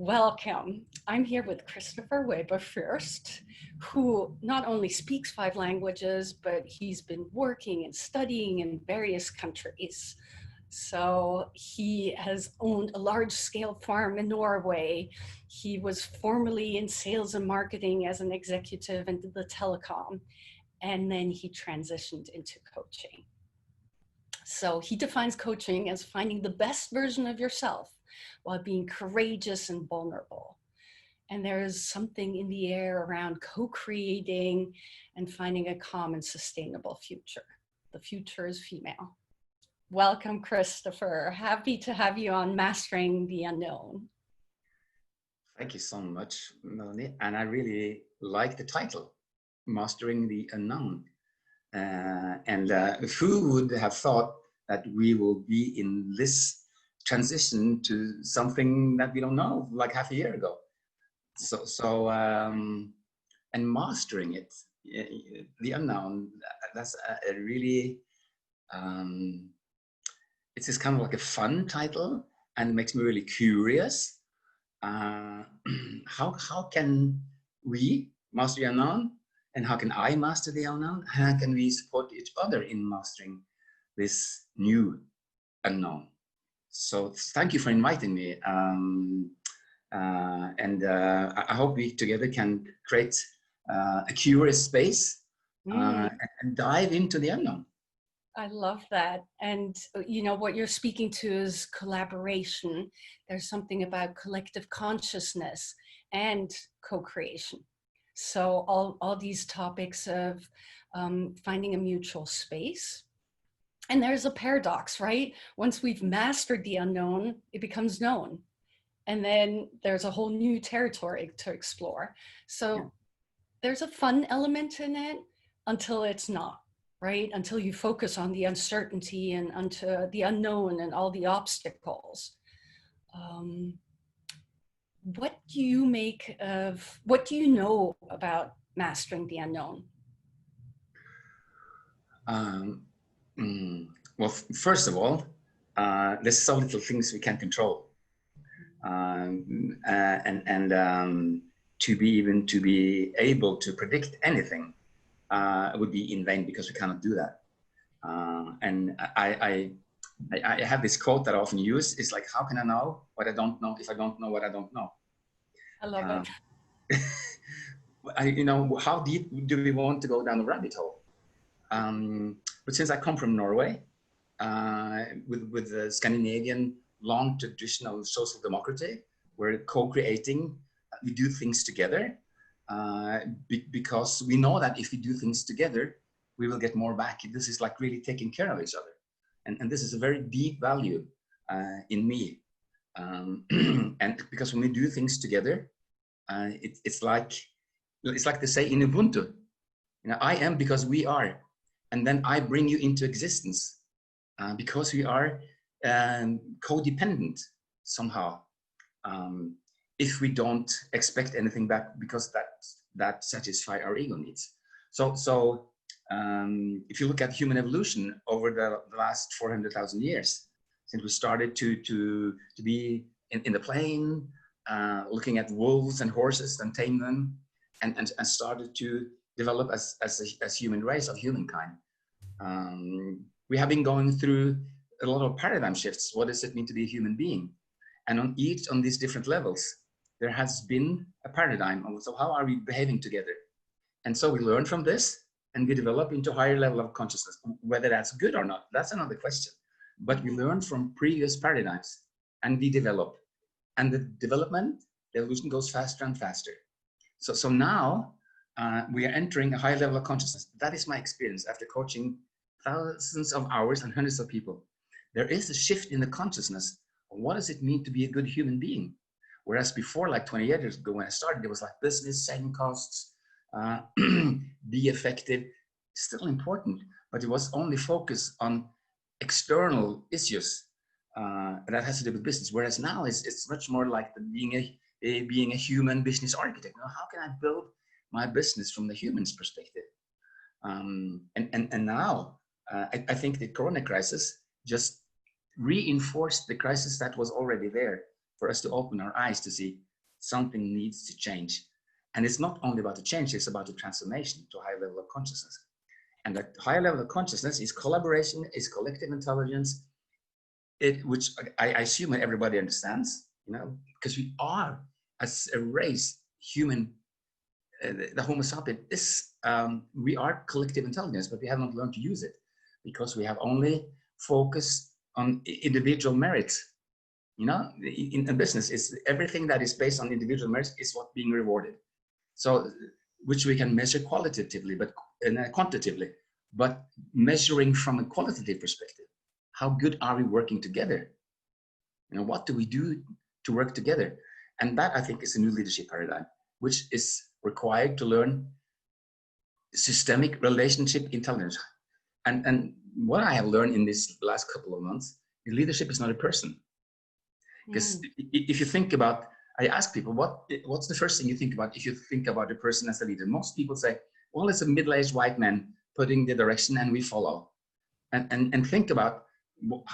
Welcome. I'm here with Christopher Weber-Fürst, who not only speaks 5 languages, but he's been working and studying in various countries. So he has owned a large-scale farm in Norway. He was formerly in sales and marketing as an executive in the telecom, and then he transitioned into coaching. So he defines coaching as finding the best version of yourself while being courageous and vulnerable. And there is something in the air around co-creating and finding a common sustainable future. The future is female. Welcome, Christopher. Happy to have you on Mastering the Unknown. Thank you so much, Melanie. And I really like the title, Mastering the Unknown. Who would have thought that we will be in this transition to something that we don't know, like half a year ago. And mastering it, the unknown, that's a really, it's just kind of like a fun title, and it makes me really curious. How can we master the unknown? And how can I master the unknown? How can we support each other in mastering this new unknown? So thank you for inviting me. I hope we together can create a curious space and dive into the unknown. I love that. And you know, what you're speaking to is collaboration. There's something about collective consciousness and co-creation. So all these topics of finding a mutual space. And there's a paradox, right? Once we've mastered the unknown, it becomes known. And then there's a whole new territory to explore. So there's a fun element in it until it's not, right? Until you focus on the uncertainty and onto the unknown and all the obstacles. What do you make of, what do you know about mastering the unknown? Well, first of all, there's so little things we can control. To be able to predict anything would be in vain, because we cannot do that. I have this quote that I often use. It's like, how can I know what I don't know if I don't know what I don't know? I love it. You know, how deep do we want to go down the rabbit hole? But since I come from Norway, with the Scandinavian long traditional social democracy, we're co-creating, we do things together, because we know that if we do things together, we will get more back. This is like really taking care of each other. And this is a very deep value in me. And because when we do things together, it's like they say in Ubuntu, you know, I am because we are. And then I bring you into existence because we are codependent somehow. If we don't expect anything back, because that satisfies our ego needs. So if you look at human evolution over the last 400,000 years, since we started to be in the plain, looking at wolves and horses and tame them, and started to develop as human race of humankind. We have been going through a lot of paradigm shifts. What does it mean to be a human being? And on these different levels, there has been a paradigm of, so how are we behaving together? And so we learn from this and we develop into a higher level of consciousness. Whether that's good or not, that's another question. But we learn from previous paradigms and we develop. And the development, the evolution goes faster and faster. So now we are entering a higher level of consciousness. That is my experience after coaching thousands of hours and hundreds of people. There is a shift in the consciousness of what does it mean to be a good human being? Whereas before, like 20 years ago when I started, it was like business, saving costs, be effective, still important, but it was only focused on external issues that has to do with business. Whereas now it's much more like being a human business architect. You know, how can I build my business from the human's perspective? And now I think the Corona crisis just reinforced the crisis that was already there, for us to open our eyes to see something needs to change. And it's not only about the change, it's about the transformation to a higher level of consciousness. And that higher level of consciousness is collaboration, is collective intelligence, which I assume everybody understands, you know, because we are, as a race, human, the Homo sapiens is, we are collective intelligence, but we have not learned to use it because we have only focused on individual merits. You know, in business, it's everything that is based on individual merits is what being rewarded. So, which we can measure qualitatively, but quantitatively, but measuring from a qualitative perspective. How good are we working together? You know, what do we do to work together? And that, I think, is a new leadership paradigm, which is required to learn systemic relationship intelligence. And what I have learned in this last couple of months, leadership is not a person. Because if you think about, I ask people, what's the first thing you think about if you think about a person as a leader? Most people say, well, it's a middle-aged white man putting the direction and we follow. And think about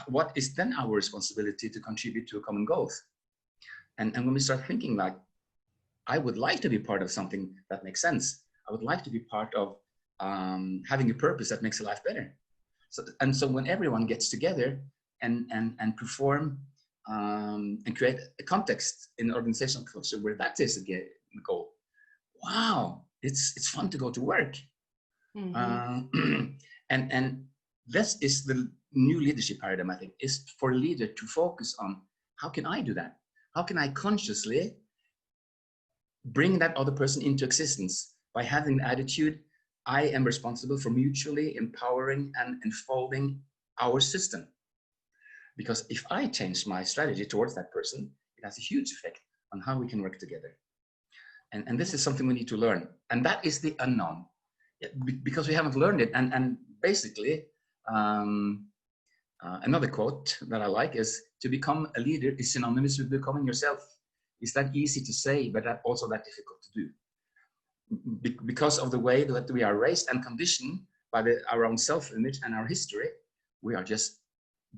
what is then our responsibility to contribute to a common goal. And when we start thinking like, I would like to be part of something that makes sense. I would like to be part of having a purpose that makes a life better. So when everyone gets together and perform and create a context in organizational culture where that is the goal, wow, it's fun to go to work. And this is the new leadership paradigm, I think, is for a leader to focus on how can I do that? How can I consciously bring that other person into existence by having the attitude, I am responsible for mutually empowering and unfolding our system. Because if I change my strategy towards that person, it has a huge effect on how we can work together. And this is something we need to learn. And that is the unknown, because we haven't learned it. And basically, another quote that I like is, to become a leader is synonymous with becoming yourself. It's that easy to say, but that also that difficult to do. Because of the way that we are raised and conditioned by our own self-image and our history, we are just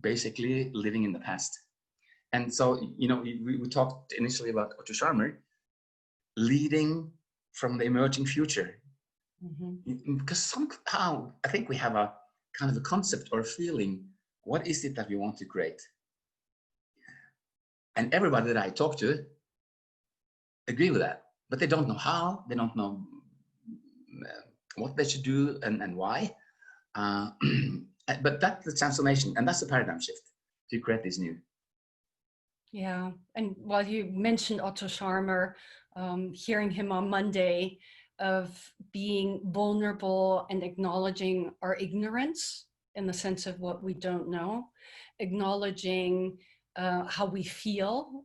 basically living in the past. And so, you know, we talked initially about Otto Scharmer leading from the emerging future. Because somehow I think we have a kind of a concept or a feeling, what is it that we want to create? And everybody that I talk to agree with that, but they don't know how, they don't know what they should do and why. But that's the transformation, and that's the paradigm shift to create this new. Yeah, and while you mentioned Otto Scharmer, hearing him on Monday of being vulnerable and acknowledging our ignorance in the sense of what we don't know, acknowledging how we feel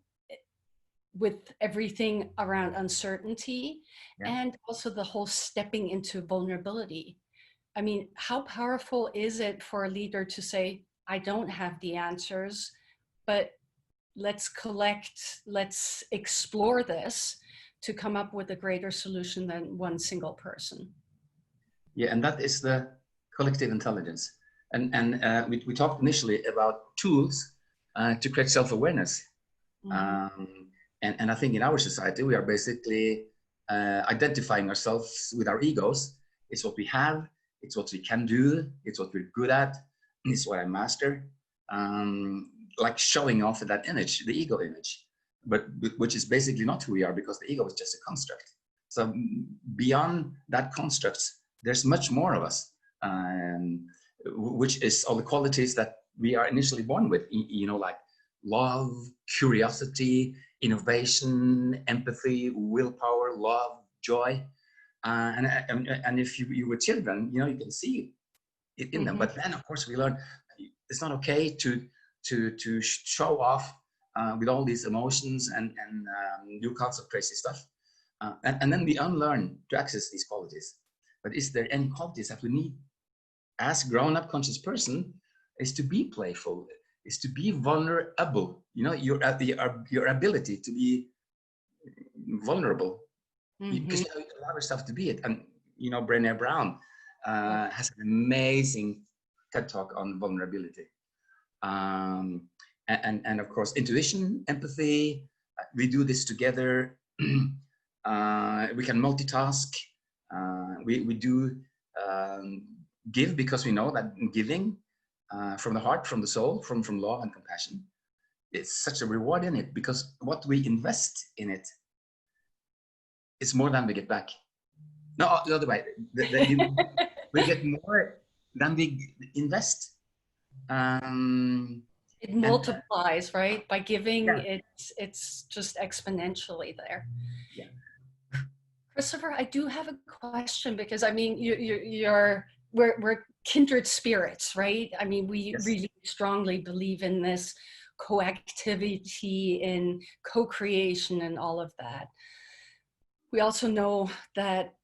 with everything around uncertainty, and also the whole stepping into vulnerability. I mean, how powerful is it for a leader to say, I don't have the answers, but let's explore this to come up with a greater solution than one single person. Yeah, and that is the collective intelligence. And we talked initially about tools to create self-awareness. And I think in our society, we are basically identifying ourselves with our egos. It's what we have, it's what we can do, it's what we're good at, it's what I master. Like showing off that image, the ego image, but which is basically not who we are, because the ego is just a construct. So beyond that construct, there's much more of us, which is all the qualities that we are initially born with, you know, like love, curiosity, innovation, empathy, willpower, love, joy. And if you were children, you know, you can see it in them. But then, of course, we learn it's not okay to show off with all these emotions and do kinds of crazy stuff. And then we unlearn to access these qualities. But is there any qualities that we need as grown-up conscious person? Is to be playful, is to be vulnerable. You know, your ability to be vulnerable, because you allow yourself to be it. And you know, Brené Brown has an amazing TED talk on vulnerability. And of course, intuition, empathy, we do this together. We can multitask. We do give because we know that giving from the heart, from the soul, from love and compassion, it's such a reward in it, because what we invest in it is more than we get back. No, the other way. We get more than we invest. It multiplies, right? By giving, Yeah. it's just exponentially there. Yeah. Christopher, I do have a question, because I mean, we're kindred spirits, right? I mean, we Yes. really strongly believe in this coactivity, in co-creation and all of that. We also know that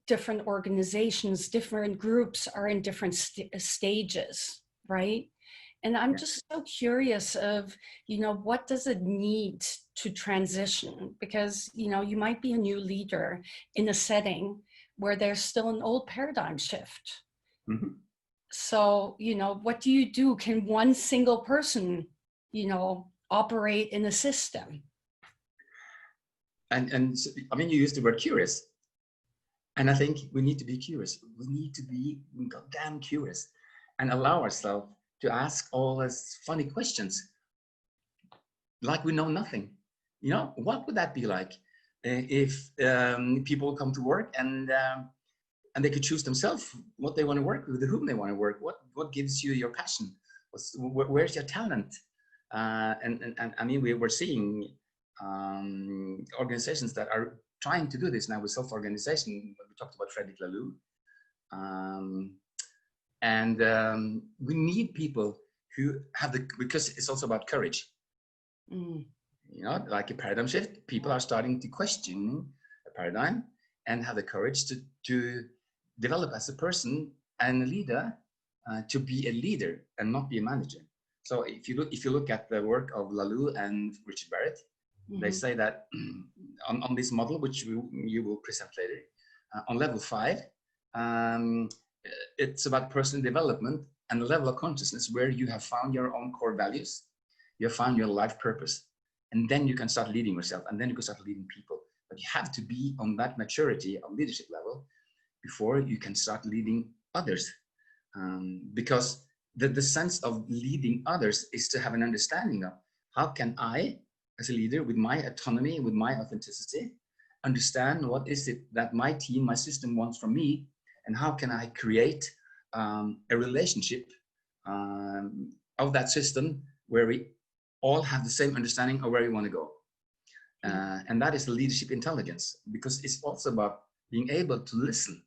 different organizations, different groups are in different stages, right? And I'm just so curious of, what does it need to transition? Because, you might be a new leader in a setting where there's still an old paradigm shift. Mm-hmm. So, what do you do? Can one single person, operate in a system? And I mean, you used the word curious. And I think we need to be curious. We need to be goddamn curious and allow ourselves to ask all these funny questions like we know nothing. What would that be like if people come to work and they could choose themselves what they want to work with, whom they want to work, what gives you your passion, where's your talent? And I mean, we're seeing organizations that are trying to do this now with self-organization. We talked about Frederick Laloux. We need people who have because it's also about courage. Like a paradigm shift, people are starting to question a paradigm and have the courage to develop as a person and a leader, to be a leader and not be a manager. So if you look at the work of Laloux and Richard Barrett, they say that on this model, which you will present later, on level 5, it's about personal development and a level of consciousness where you have found your own core values, you have found your life purpose, and then you can start leading yourself, and then you can start leading people. But you have to be on that maturity of leadership level before you can start leading others, because the sense of leading others is to have an understanding of how can I, as a leader, with my autonomy, with my authenticity, understand what is it that my team, my system wants from me, and how can I create a relationship of that system where we all have the same understanding of where we want to go. And that is the leadership intelligence, because it's also about being able to listen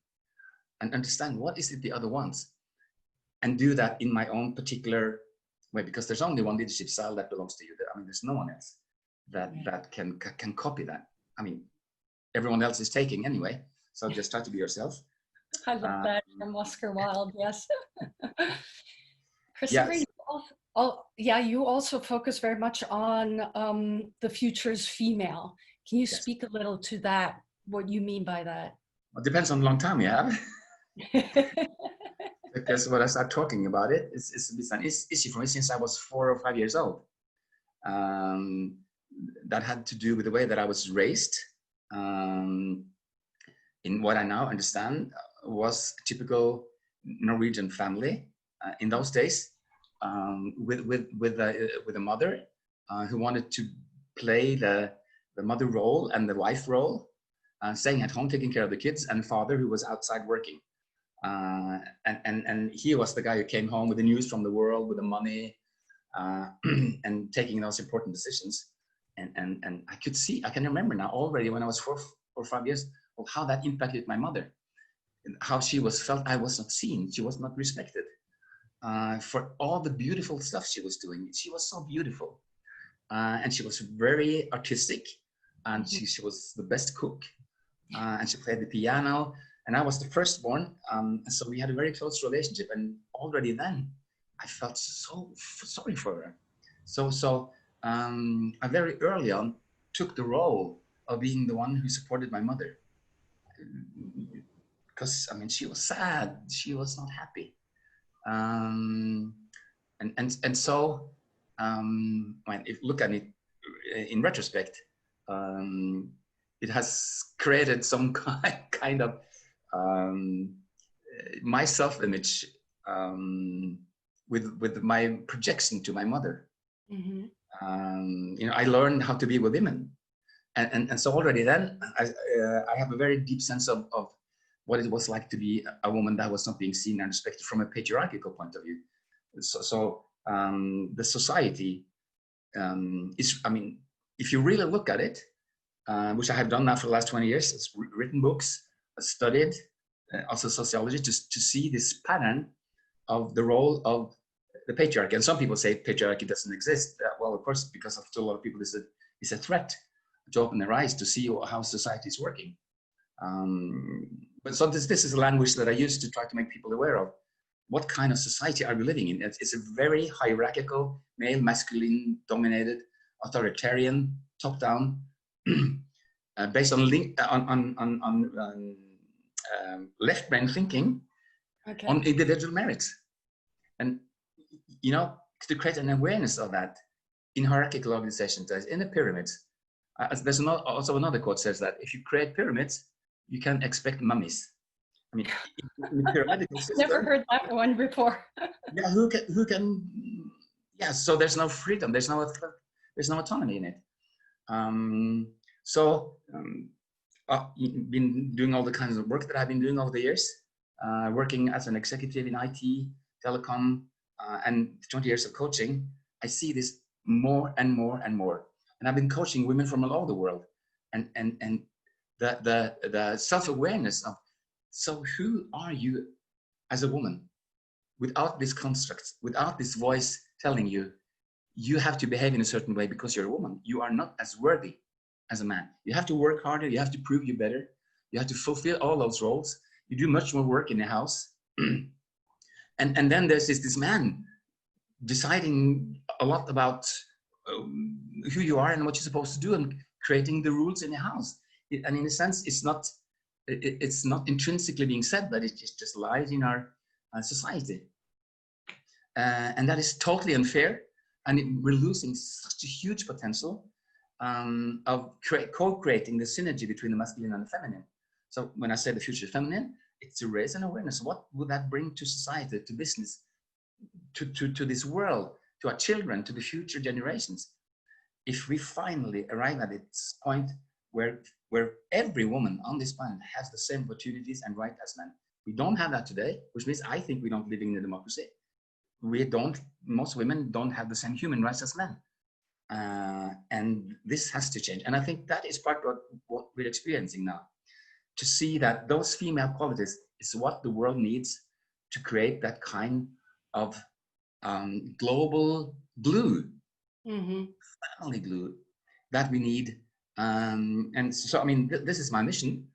and understand what is it the other wants, and do that in my own particular way, because there's only one leadership style that belongs to you. I mean, there's no one else that can copy that. I mean, everyone else is taking anyway, so just try to be yourself. I love that from Oscar Wilde. Yes. Christopher, yes. you also focus very much on the future's female. Can you speak a little to that? What you mean by that? Well, it depends on the long time you have. Because when I start talking about it, it's an issue for me since I was 4 or 5 years old. That had to do with the way that I was raised. In what I now understand was a typical Norwegian family in those days, with a mother who wanted to play the mother role and the wife role, staying at home taking care of the kids, and father who was outside working. And he was the guy who came home with the news from the world, with the money, and taking those important decisions. And I can remember now already when I was 4 or 5 years old, how that impacted my mother, how she felt I was not seen, she was not respected for all the beautiful stuff she was doing. She was so beautiful, and she was very artistic, and she was the best cook, and she played the piano. And I was the firstborn, so we had a very close relationship. And already then, I felt so sorry for her. So I very early on took the role of being the one who supported my mother, because I mean, she was sad, she was not happy, and so when if look at it in retrospect, it has created some kind of my self-image with my projection to my mother. Mm-hmm. You know, I learned how to be with women, and so already then I have a very deep sense of what it was like to be a woman that was not being seen and respected from a patriarchal point of view. So the society is, I mean, if you really look at it, which I have done now for the last 20 years, it's written books, studied also sociology to see this pattern of the role of the patriarchy. And some people say patriarchy doesn't exist. Well, of course, because to a lot of people, it's a threat to open their eyes to see how society is working. But so this is a language that I use to try to make people aware of what kind of society are we living in. It's a very hierarchical, male, masculine, dominated, authoritarian, top-down, based on left-brain thinking, Okay. on individual merits. And, you know, to create an awareness of that in hierarchical organizations, in the pyramids, there's also another quote says that if you create pyramids, you can expect mummies. I mean, in the pyramidal system, Never heard that one before. yeah, who can, yeah, so there's no freedom, there's no autonomy in it. I've been doing all the kinds of work that I've been doing over the years, working as an executive in IT, telecom, and 20 years of coaching. I see this more and more and more. And I've been coaching women from all over the world. And the self-awareness of, so who are you as a woman without this construct, without this voice telling you, you have to behave in a certain way because you're a woman. You are not as worthy as a man. You have to work harder. You have to prove you better. You have to fulfill all those roles. You do much more work in the house. and then there's this man deciding a lot about who you are and what you're supposed to do and creating the rules in the house. And in a sense, it's not intrinsically being said, but it just lies in our society. And that is totally unfair. And we're losing such a huge potential of co-creating the synergy between the masculine and the feminine. So when I say the future feminine, it's to raise an awareness. What would that bring to society, to business, to this world, to our children, to the future generations? If we finally arrive at this point where every woman on this planet has the same opportunities and rights as men. We don't have that today, which means I think we don't live in a democracy. Most women don't have the same human rights as men. And this has to change. And I think that is part of what we're experiencing now. To see that those female qualities is what the world needs to create that kind of global glue, family glue that we need. And so, I mean, this is my mission,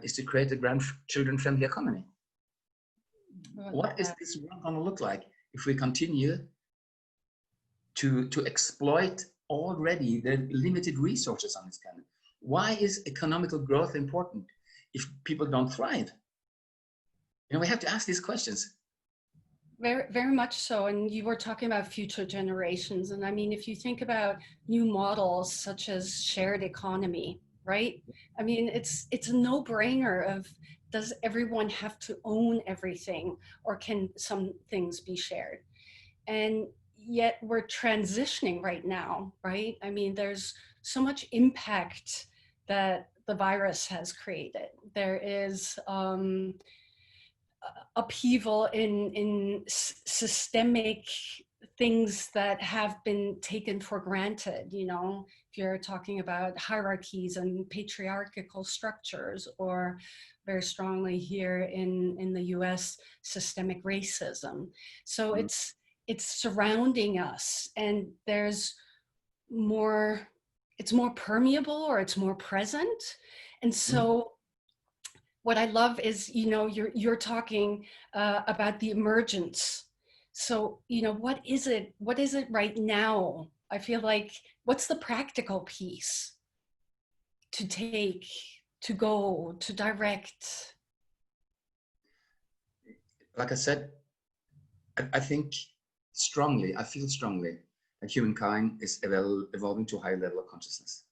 is to create a grandchildren-friendly economy. What is this world going to look like if we continue to exploit already the limited resources on this planet? Why is economical growth important if people don't thrive? You know, we have to ask these questions. Very, very much so. And you were talking about future generations. And I mean, if you think about new models such as shared economy, right? I mean, it's a no-brainer of, does everyone have to own everything, or can some things be shared? And yet we're transitioning right now, right? I mean, there's so much impact that the virus has created. There is upheaval in systemic things that have been taken for granted. You know, if you're talking about hierarchies and patriarchal structures, or very strongly here in the US, systemic racism. So it's surrounding us, and there's more, it's more permeable, or it's more present. And so what I love is, you know, you're talking about the emergence. So, you know, what is it right now? I feel like, what's the practical piece to take, to go, to direct? Like I said, I think strongly, I feel strongly that humankind is evolving to a higher level of consciousness.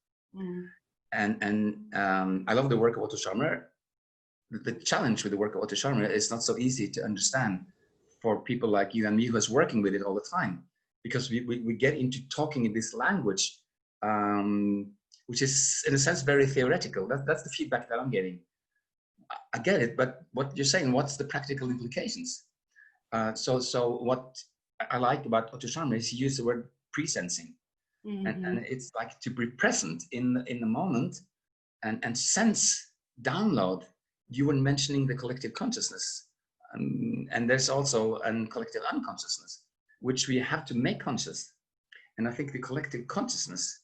And I love the work of Otto Scharmer. The challenge with the work of Otto Scharmer is not so easy to understand for people like you and me who is working with it all the time, because we get into talking in this language, which is in a sense very theoretical. That's the feedback that I'm getting. I get it, but what you're saying, what's the practical implications? So what I like about Otto Scharmer is he used the word presensing. And it's like to be present in the moment and sense, download. You were mentioning the collective consciousness, and there's also a collective unconsciousness, which we have to make conscious. And I think the collective consciousness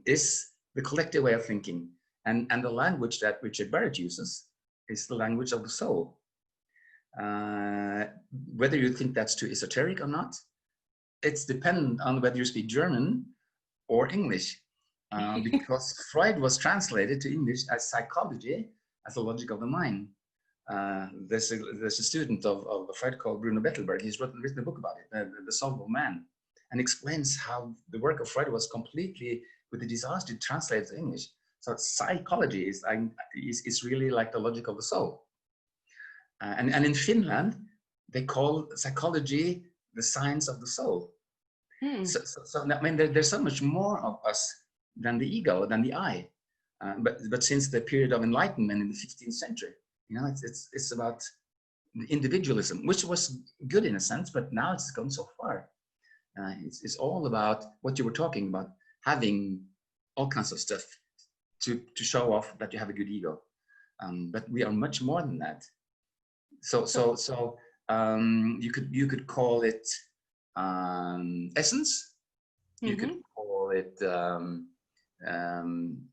is the collective way of thinking, and the language that Richard Barrett uses is the language of the soul. Whether you think that's too esoteric or not, it's dependent on whether you speak German or English, because Freud was translated to English as psychology, as the logic of the mind. There's a student of Freud called Bruno Bettelberg. He's written a book about it, The Soul of Man, and explains how the work of Freud was completely with the disaster to translate to English. So psychology is really like the logic of the soul. And in Finland, they call psychology the science of the soul. So I mean, there's so much more of us than the ego, than the I. But since the period of enlightenment in the 15th century, you know, it's about individualism, which was good in a sense, but now it's gone so far. It's all about what you were talking about, having all kinds of stuff to show off that you have a good ego. But we are much more than that. So you could call it essence. You could call it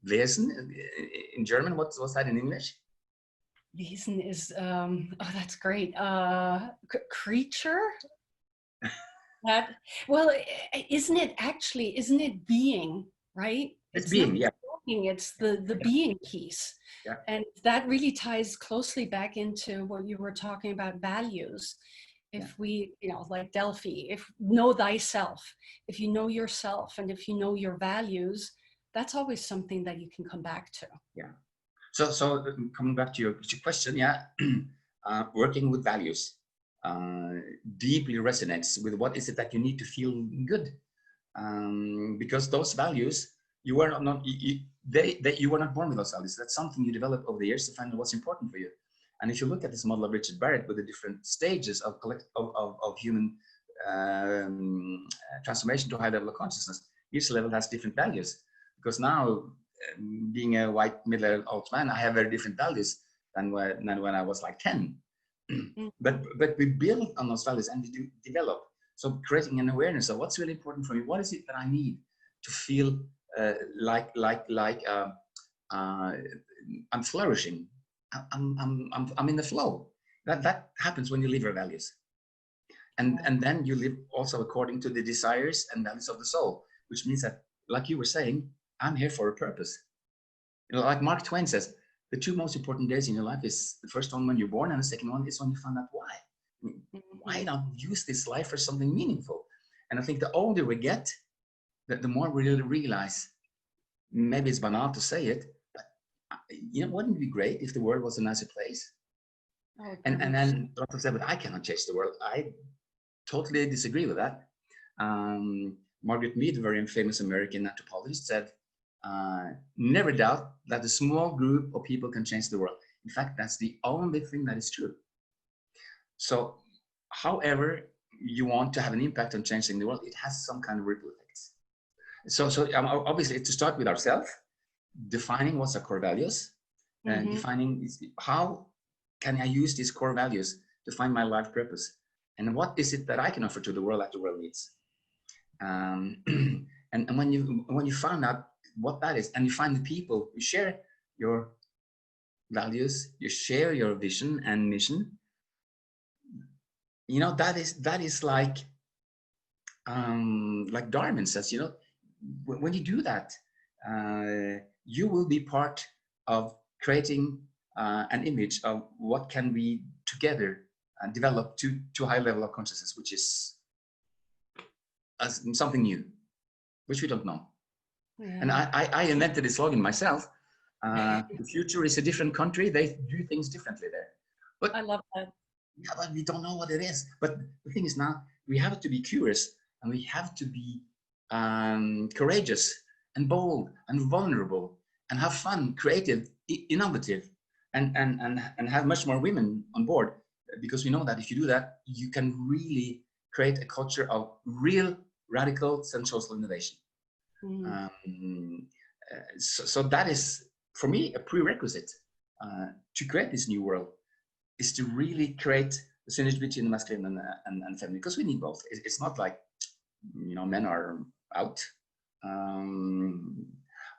Wesen in German. What's that in English? Wesen is oh, that's great. Creature. That, well, isn't it being, right? It's being, yeah. Talking, it's the being piece. Yeah. And that really ties closely back into what you were talking about, values. If we, you know, like Delphi, if know thyself, if you know yourself and if you know your values, that's always something that you can come back to. Yeah. So coming back to your question, yeah, working with values deeply resonates with what is it that you need to feel good, because those values, you were not you were not born with those values. That's something you develop over the years to find out what's important for you. And if you look at this model of Richard Barrett with the different stages of human transformation to a high level of consciousness, each level has different values. Because now, being a white middle-aged old man, I have very different values than when I was like 10. But we build on those values and we do develop. So creating an awareness of what's really important for me. What is it that I need to feel like I'm flourishing? I'm in the flow. That happens when you live your values, and then you live also according to the desires and values of the soul, which means that, like you were saying, I'm here for a purpose. You know, like Mark Twain says, the two most important days in your life is the first one when you're born, and the second one is when you find out why. I mean, why not use this life for something meaningful? And I think the older we get, the more we really realize, maybe it's banal to say it, but you know, wouldn't it be great if the world was a nicer place? Oh, and then a lot of say, but I cannot change the world. I totally disagree with that. Margaret Mead, a very famous American anthropologist, said, never doubt that a small group of people can change the world. In fact, that's the only thing that is true. So however you want to have an impact on changing the world, it has some kind of ripple effects. So obviously, to start with ourselves, defining what's our core values, and defining how can I use these core values to find my life purpose, and what is it that I can offer to the world that the world needs. And when you find out what that is, and you find the people who share your values, you share your vision and mission, you know, that is like Darwin says, you know, when you do that, you will be part of creating an image of what can we together develop to a high level of consciousness, which is something new, which we don't know. And Yeah. I invented this slogan myself. The future is a different country. They do things differently there. But, I love that. yeah, but we don't know what it is. But the thing is now, we have to be curious and we have to be courageous and bold and vulnerable and have fun, creative, innovative, and have much more women on board, because we know that if you do that, you can really create a culture of real radical and social innovation. So that is, for me, a prerequisite to create this new world, is to really create the synergy between the masculine and feminine, because we need both. It's not like, men are out.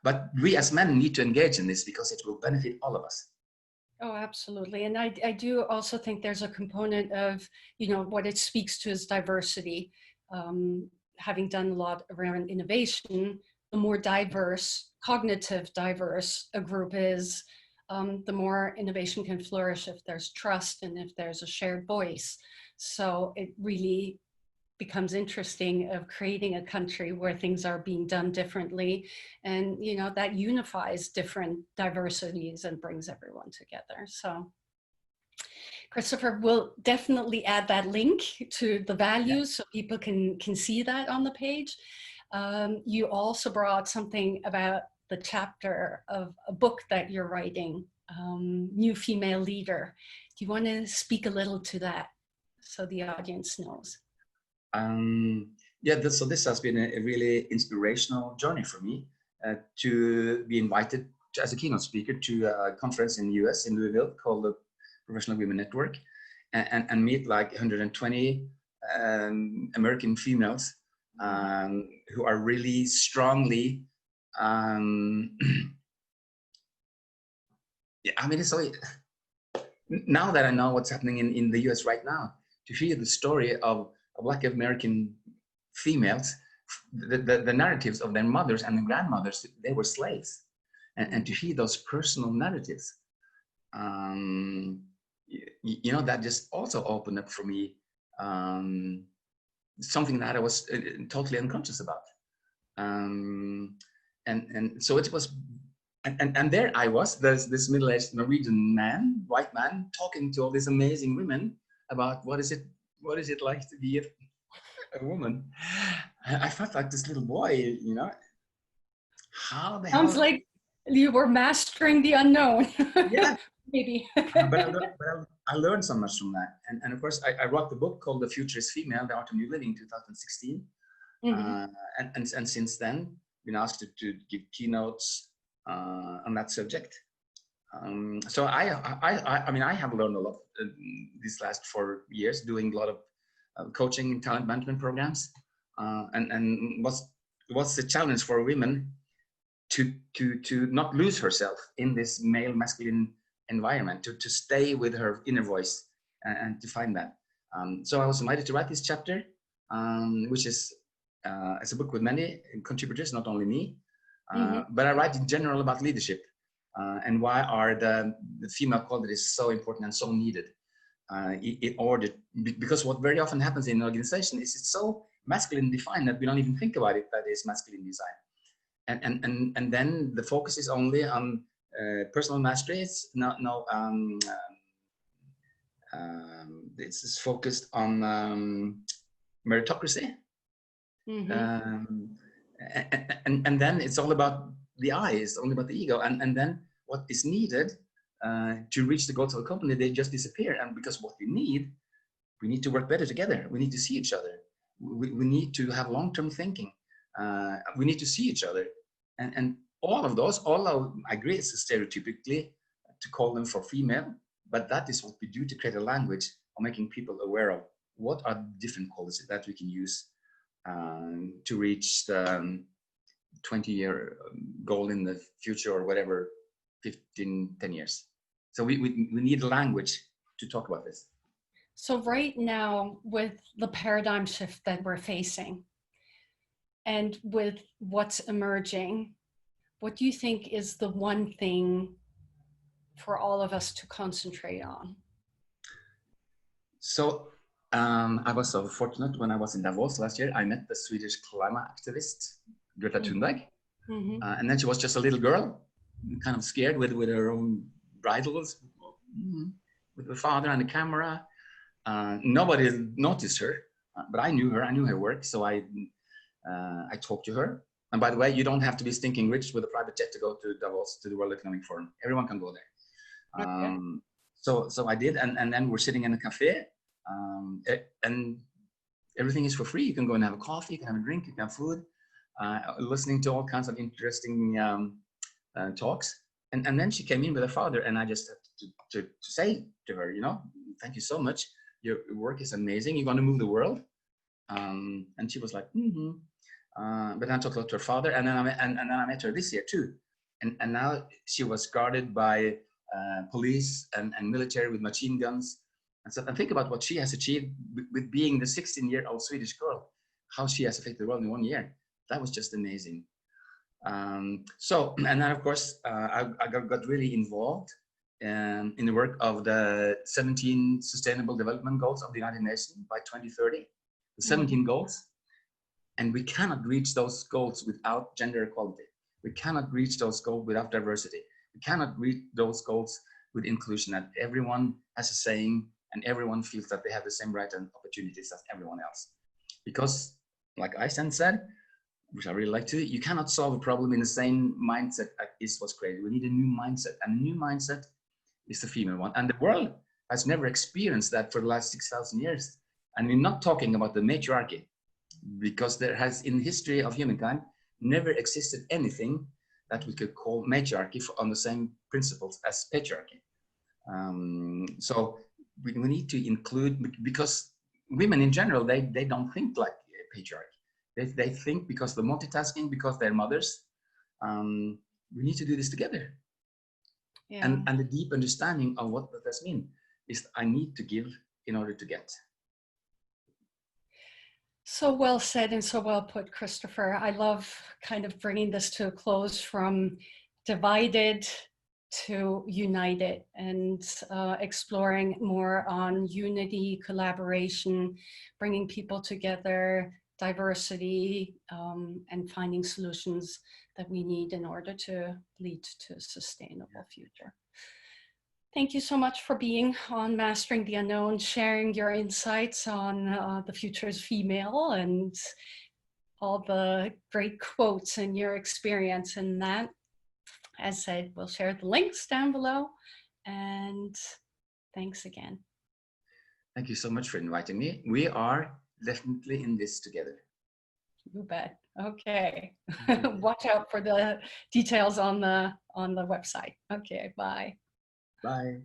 But we as men need to engage in this because it will benefit all of us. Oh, absolutely. And I do also think there's a component of, what it speaks to is diversity. Having done a lot around innovation, the more diverse, cognitive diverse a group is, the more innovation can flourish if there's trust and if there's a shared voice. So it really becomes interesting of creating a country where things are being done differently, and that unifies different diversities and brings everyone together. So Christopher will definitely add that link to the values so people can see that on the page. You also brought something about the chapter of a book that you're writing, New Female Leader. Do you want to speak a little to that so the audience knows? So this has been a really inspirational journey for me, to be invited as a keynote speaker to a conference in the US, in Louisville, called the Professional Women Network, and meet like 120 American females who are really strongly, it's so, now that I know what's happening in the US right now, to hear the story of Black American females, the narratives of their mothers and their grandmothers, they were slaves, and to hear those personal narratives, that just also opened up for me something that I was totally unconscious about, and so it was, and there I was, there's this middle-aged Norwegian man, white man, talking to all these amazing women about what is it like to be a woman. I felt like this little boy, how the Sounds hell? like you were mastering the unknown. Yeah. Maybe. but I learned so much from that. And of course, I wrote the book called The Future is Female, The Art of New Living, in 2016. And since then, been asked to give keynotes on that subject. So I have learned a lot these last 4 years, doing a lot of coaching and talent management programs. And what's the challenge for women to not lose herself in this male masculine environment, to stay with her inner voice and to find that. So I was invited to write this chapter, which is it's a book with many contributors, not only me, but I write in general about leadership and why are the female qualities so important and so needed in order, because what very often happens in an organization is it's so masculine defined that we don't even think about it, that is masculine design. And then the focus is only on personal mastery. It's it's focused on meritocracy, and then it's all about the I, it's only about the ego, and then what is needed to reach the goals of the company, they just disappear. And because what we need to work better together. We need to see each other. We need to have long-term thinking. We need to see each other, and all of those, I agree, it's stereotypically to call them for female, but that is what we do to create a language of making people aware of what are different qualities that we can use to reach the 20-year goal in the future, or whatever, 10 years. So we need a language to talk about this. So right now, with the paradigm shift that we're facing and with what's emerging, what do you think is the one thing for all of us to concentrate on? So I was so fortunate when I was in Davos last year. I met the Swedish climate activist, Greta Thunberg. And then she was just a little girl, kind of scared with her own bridles, with her father and the camera. Nobody noticed her, but I knew her. I knew her work, so I talked to her. And by the way, you don't have to be stinking rich with a private jet to go to Davos, to the World Economic Forum. Everyone can go there. Okay. So I did, and then we're sitting in a cafe, and everything is for free. You can go and have a coffee, you can have a drink, you can have food, listening to all kinds of interesting talks. And then she came in with her father, and I just had to say to her, thank you so much. Your work is amazing. You're going to move the world. And she was like, but then I talked to her father, and then I met her this year too. And now she was guarded by police and military with machine guns. And think about what she has achieved with being the 16-year-old Swedish girl, how she has affected the world in 1 year. That was just amazing. And then of course, I got really involved in the work of the 17 Sustainable Development Goals of the United Nations by 2030, the 17 goals. And we cannot reach those goals without gender equality. We cannot reach those goals without diversity. We cannot reach those goals with inclusion, that everyone has a saying and everyone feels that they have the same rights and opportunities as everyone else. Because, like Einstein said, which I really like to, you cannot solve a problem in the same mindset as was created. We need a new mindset, and a new mindset is the female one. And the world has never experienced that for the last 6,000 years. And we're not talking about the matriarchy, because there has, in the history of humankind, never existed anything that we could call matriarchy on the same principles as patriarchy. So we need to include, because women in general, they don't think like patriarchy. They think, because the multitasking, because they're mothers, we need to do this together. Yeah. And the deep understanding of what does this mean is I need to give in order to get. So well said and so well put, Christopher. I love kind of bringing this to a close, from divided to united, and exploring more on unity, collaboration, bringing people together, diversity, and finding solutions that we need in order to lead to a sustainable future. Thank you so much for being on Mastering the Unknown, sharing your insights on the future is female and all the great quotes and your experience in that. As said, we'll share the links down below, and thanks again. Thank you so much for inviting me. We are definitely in this together. You bet. Okay. Watch out for the details on the website. Okay, bye. Bye.